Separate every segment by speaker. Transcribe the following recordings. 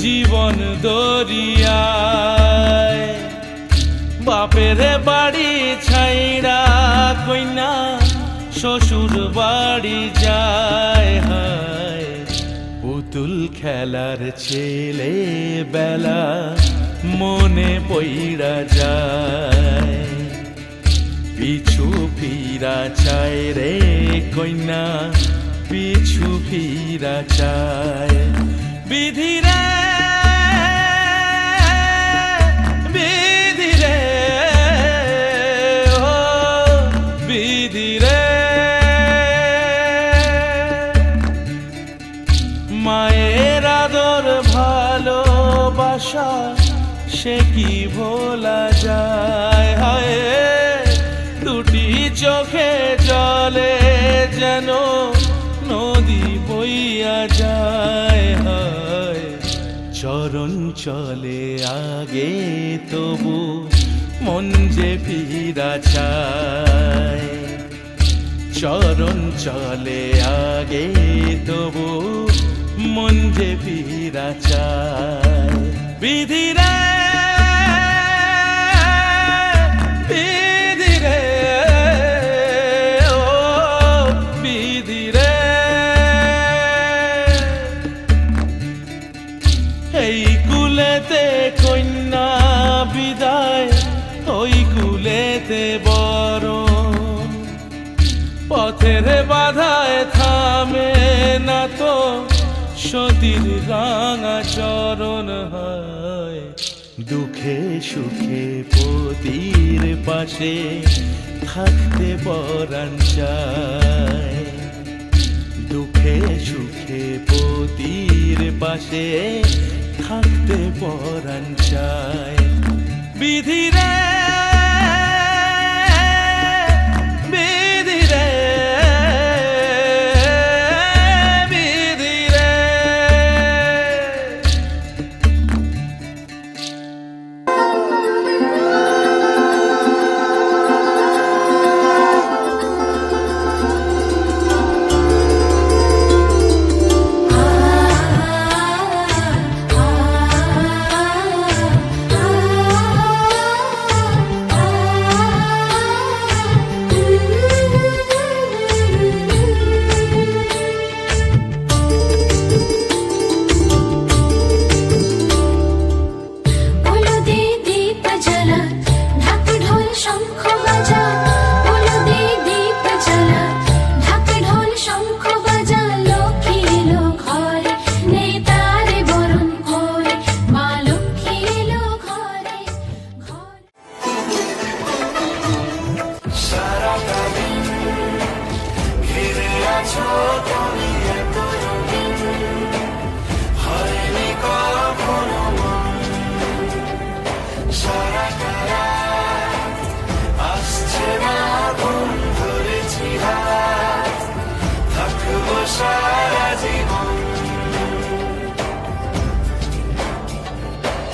Speaker 1: জীবন দরিয়ায়। বাপের বাড়ি ছাইড়া কইনা শ্বশুর বাড়ি যায়, হায় পুতুল খেলার ছেলে বেলা মনে পইড়া যায়। পিছু ফিরা চায় রে কইনা, পিছু ফিরা চায়। বিধি রে বিধি রে ও বিধি রে, মায়ের আদর ভালোবাসা সে কি ভোলা যায়, হায় দুটি চোখে জলে যেন নদী বইয়া যায়, হায় চরণ চলে আগে তবু মন যে ফিরা চায়। চরণ চলে আগে তবু মন যে ফিরা চায়। বিধি রে বিধি রে ও বিধি রে, এই কুলেতে কন্যা বিদায়, ওই কুলেতে বরণ। পথের বাধায় থামে না তো সতীর রাঙা চরণ, হয় দুঃখে সুখে পতির পাশে থাকতে পরাণ চায়। দুঃখে সুখে পতির পাশে থাকতে পরাণ চায়। বিধি রে বিধি রে বিধি রে।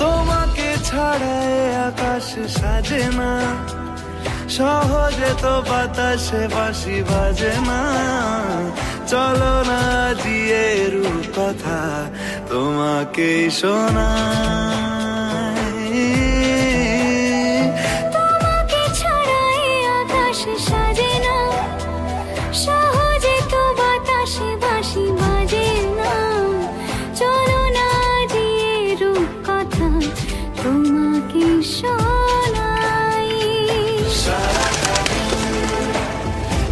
Speaker 2: তোমাকে ছাড়ায় আকাশ সাজে না, সহজে তো বাতাসে বাঁশি বাজে না। চলো না দিয়ে রূপ কথা তোমাকে শোনাই।
Speaker 3: তোমাকে ছাড়াই আকাশ সাজে না, সহজে তো বাতাসে বাঁশি বাজে না। চলো না দিয়ে রূপ কথা তোমাকে শোনাই।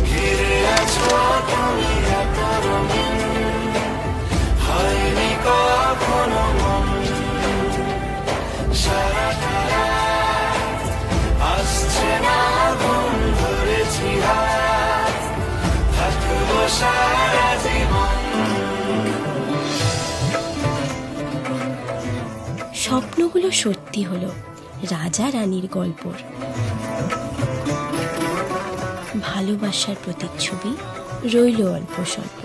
Speaker 2: ঘিরে আছো তুমি এত রঙিন, হয়নি কখনো মন। সারাটা রাত আসছে না ঘুম, ধরেছি হাত থাকবো সারা জীবন।
Speaker 4: স্বপ্নগুলো সত্যি হলো রাজা রানীর গল্পর। ভালোবাসার প্রতিচ্ছবি রইল অল্প স্বল্প।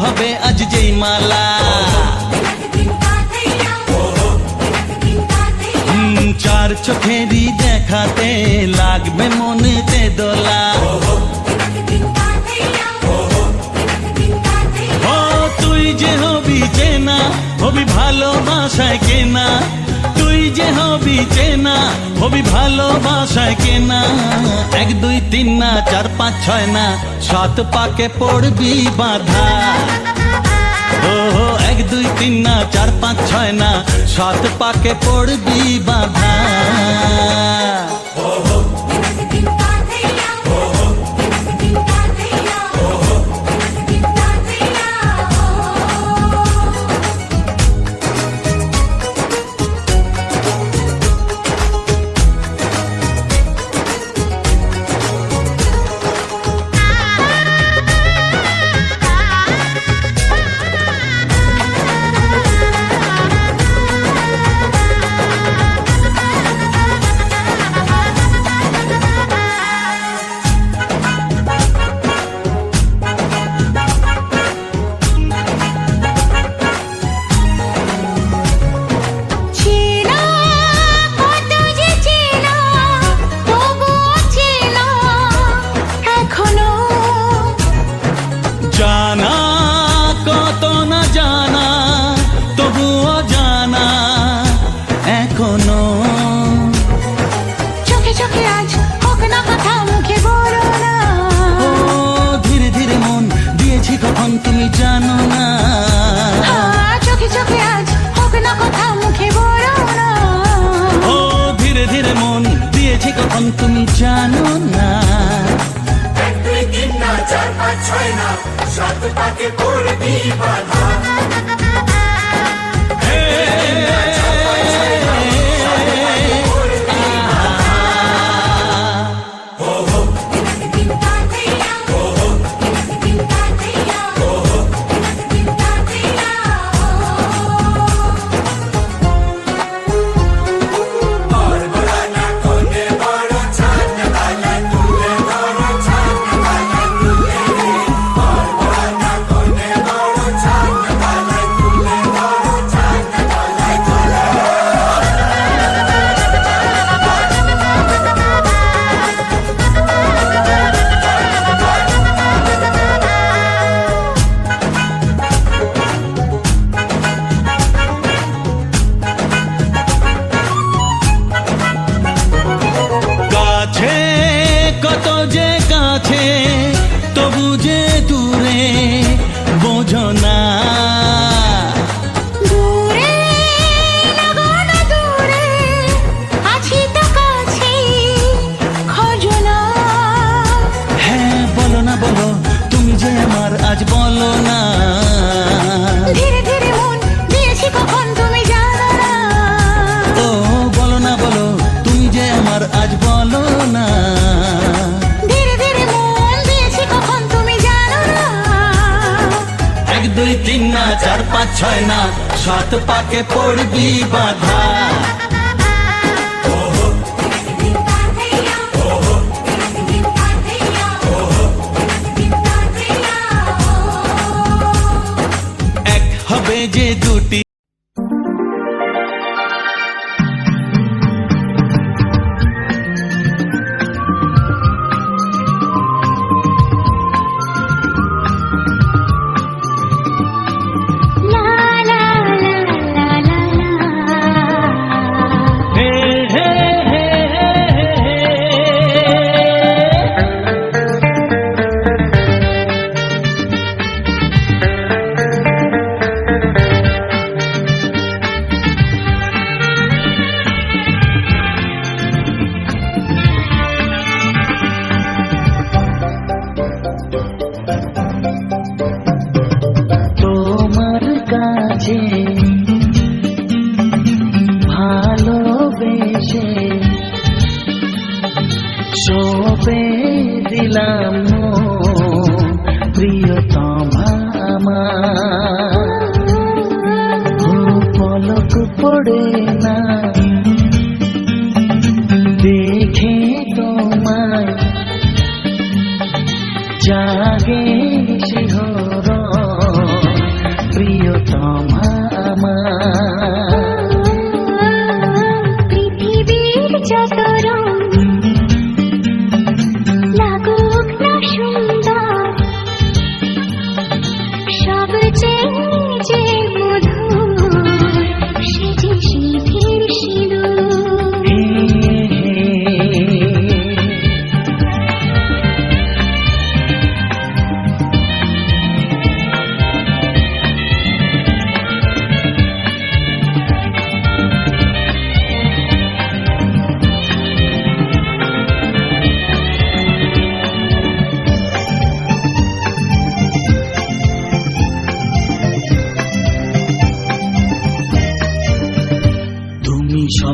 Speaker 1: হবে আজ যেই মালা চার চোখেরই দেখাতে লাগবে মনেতে দোলা ও তুই যে হবি চেনা হবি ভালোবাসায় কেনা তুই যে হবি চেনা হবি ভালোবাসায় কেনা 1 2 3 না 4 5 6 না 7 পাকে পড়বি বাধা ও 1 2 3 না 4 5 6 না 7 পাকে পড়বি বাধা
Speaker 3: চেনা কত যে চেনা তবুও চেনা এখনো
Speaker 1: জানা কত না জানা তবুও জানা এখনো
Speaker 3: চোখে চোখে আজ হোক না কথা মুখে বলো না
Speaker 1: ও ধীরে ধীরে মন দিয়েছি কখন তুমি জানো না
Speaker 3: চোখে চোখে আজ হোক না কথা মুখে বলো না
Speaker 1: ও ধীরে ধীরে মন দিয়েছি কখন তুমি জানো না
Speaker 2: 1 2 3 না 4 5 6 না 7 পাকে পড়বি বাধা
Speaker 1: কাছে কত যে কাছে তবু যে দূরে বোঝো না
Speaker 3: দূরে লাগো না দূরে আছি তো কাছে খোঁজো না
Speaker 1: হ্যাঁ বলো না বলো তুমি যে আমার আজ বলো না
Speaker 3: ধীরে ধীরে মন দিয়েছি কখন তুমি জানো না
Speaker 1: ও বলো না বলো তুমি যে আমার আজ বলো না
Speaker 3: ধীরে ধীরে মন দিয়েছি কখন তুমি জানো না
Speaker 1: 1 2 3 না 4 5 6 না 7 পাকে পড়বি বাধা এক হবে যে দুটি
Speaker 3: লা লা লা লা লা
Speaker 1: হে হে হে হে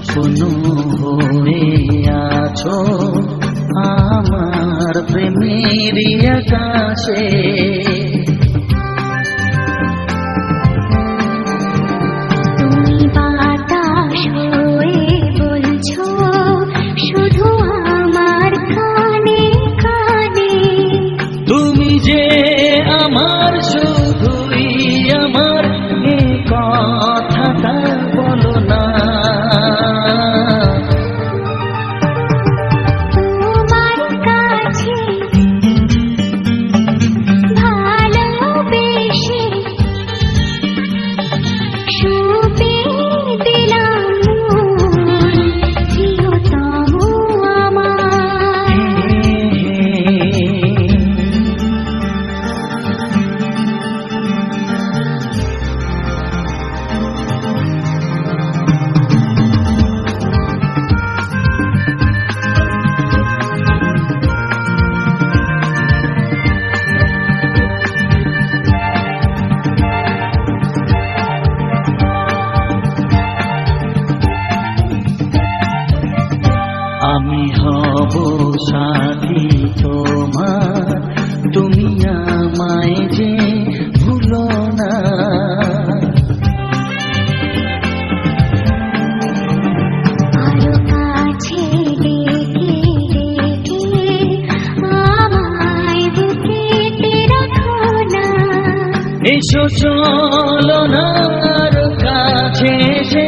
Speaker 5: স্বপ্ন হয়ে আছো আমার প্রেমের আকাশে।
Speaker 6: তুমি বাতাস হয়ে বলছো শুধু আমার কানে কানে,
Speaker 5: তুমি যে আমার শুধুই আমার এ কথাটা বলো না।
Speaker 6: তোমার কাছে ভালোবেসে সুপে দিলাম মন, প্রিয়তম আমার।
Speaker 5: আমি হব সাথী তোমার, তুমি আমায় যে ভুলো না।
Speaker 6: আরো কাছে ডেকে ডেকে আমায় বুকেতে রাখো না।
Speaker 5: এসো চলো না আর কাছে এসে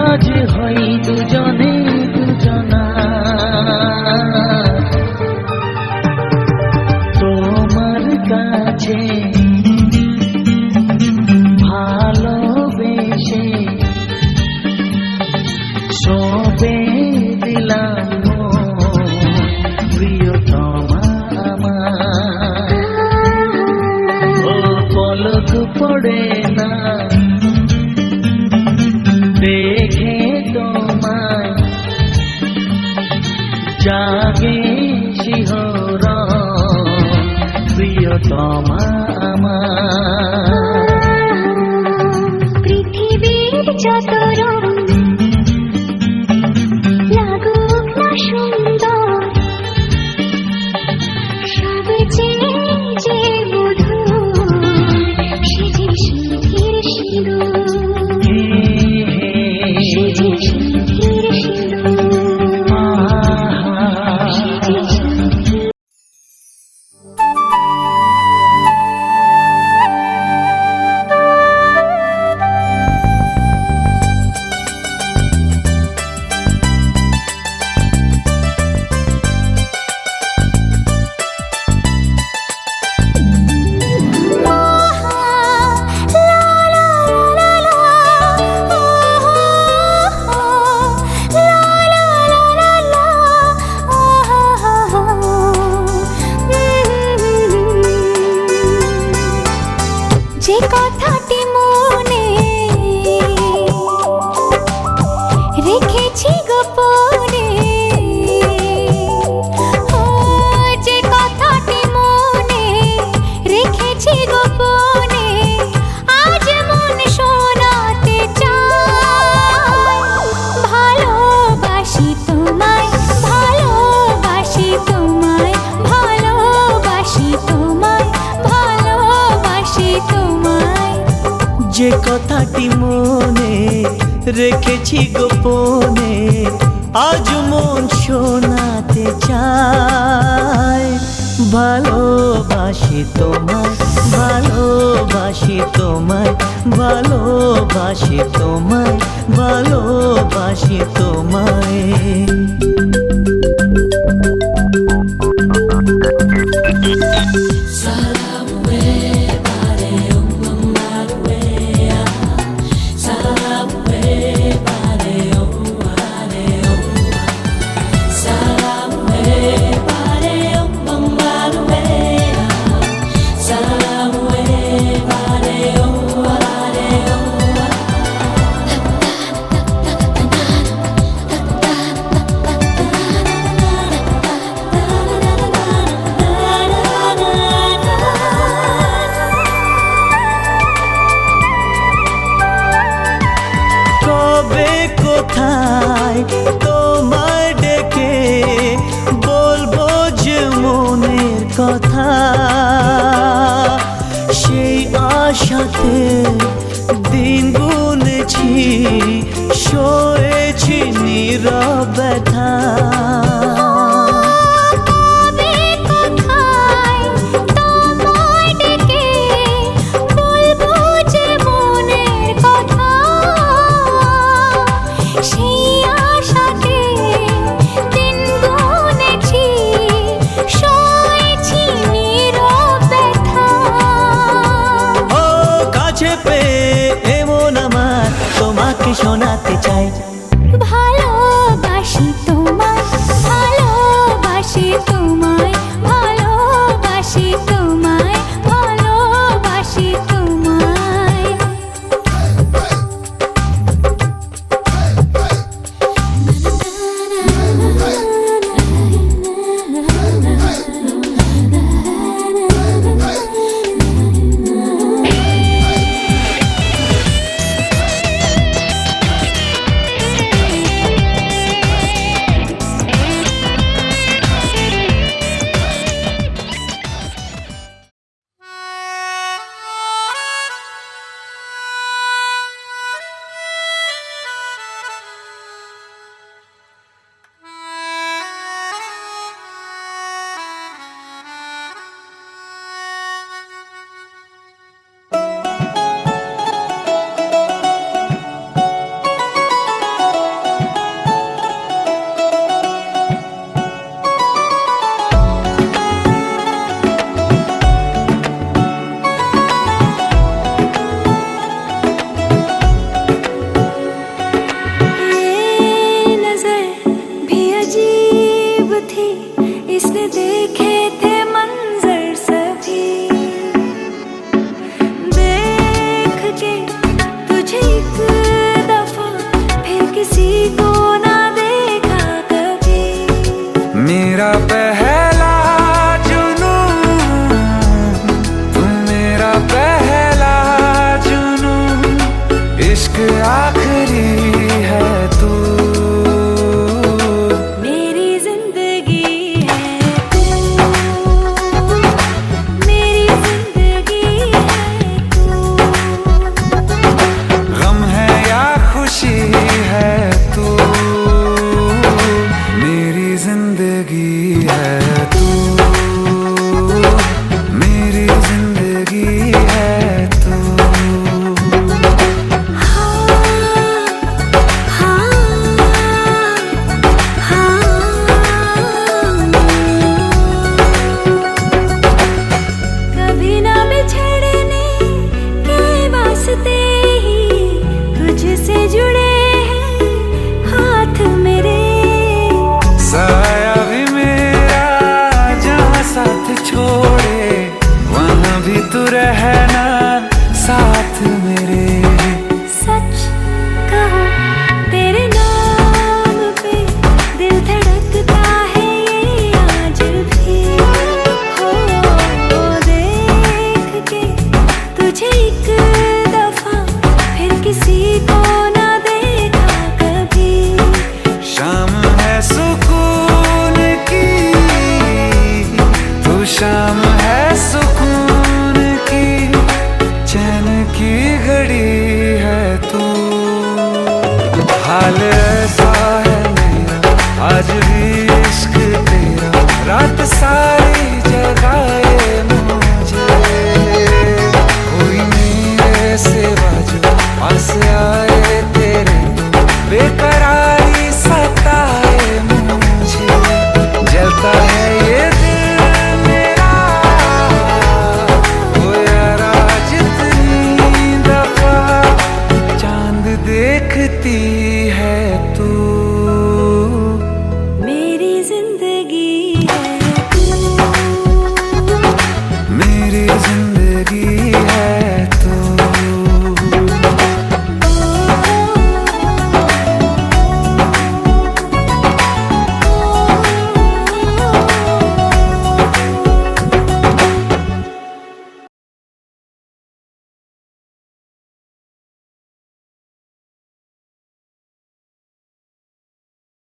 Speaker 5: আজ হই দুজনে দুজনা। তোমার কাছে ভালোবেসে সবে দিলাম মন, প্রিয়তমা আমার। ও পলক পড়ে না দেখে তোমায়, জাগে শিহরণ, প্রিয়তমা আমার।
Speaker 6: পৃথিবীর যত রং লাগুক না সুন্দর, সবচেয়ে যে মধুর সে যে সুখের সিঁদুর, সে যে সুখের সিঁদুর, সে যে সুখের। যে কথাটি মনে রেখেছি গোপনে, ও যে কথাটি মনে রেখেছি গোপনে, আজ মন শোনাতে চাই। ভালোবাসি তোমায়, ভালোবাসি তোমায়, ভালোবাসি তোমায়, ভালোবাসি তোমায়।
Speaker 5: যে কথাটি মনে রেখেছি গোপনে, আজ মন শোনাতে চায়। ভালোবাসি তোমায়, ভালোবাসি তোমায়, ভালোবাসি তোমায়, ভালোবাসি তোমায়। দিন গুনেছি, সয়েছি নীরব ব্যথা।
Speaker 6: কবে কোথায় তোমায় ডেকে বলবো যে মনের কথা, সেই আশাতে দিন গুনেছি, সয়েছি নীরব ব্যথা।
Speaker 5: ও কাছে পেয়ে এমন আমার তোমাকে শোনাতে চাই,
Speaker 6: ভালোবাসি তোমায়, ভালোবাসি তোমায়, ভালোবাসি তোমায়, ভালোবাসি তোমায়। ये नजर भी अजीब थी, इसने देखे थे मंजर सभी, देख के तुझे एक दफा फिर किसी को ना देखा कभी।
Speaker 7: मेरा पहला जुनून, तुम मेरा पहला जुनून, इश्क आखिरी है तू,
Speaker 6: मेरी जिंदगी है तू, मेरी जिंदगी है तू।
Speaker 7: गम है या खुशी है तू, मेरी जिंदगी है तू, मेरी जिंदगी है तू।
Speaker 6: कभी ना बिछड़ने के वास्ते ही तुझसे जुड़े हैं हाथ मेरे,
Speaker 7: साया भी मेरा जहाँ साथ छोड़े, वहाँ भी तू रहना साथ मेरे।
Speaker 6: सच कहो तेरे नाम पे दिल धड़कता है ये आज भी, हो देख के तुझे एक दफा फिर किसी को ना देखा कभी।
Speaker 7: शाम है सुकून की, तू शाम है सुकून की, चैन की घड़ी है तू। हाल ऐसा है मेरा आज भी इश्क तेरा, रात सारी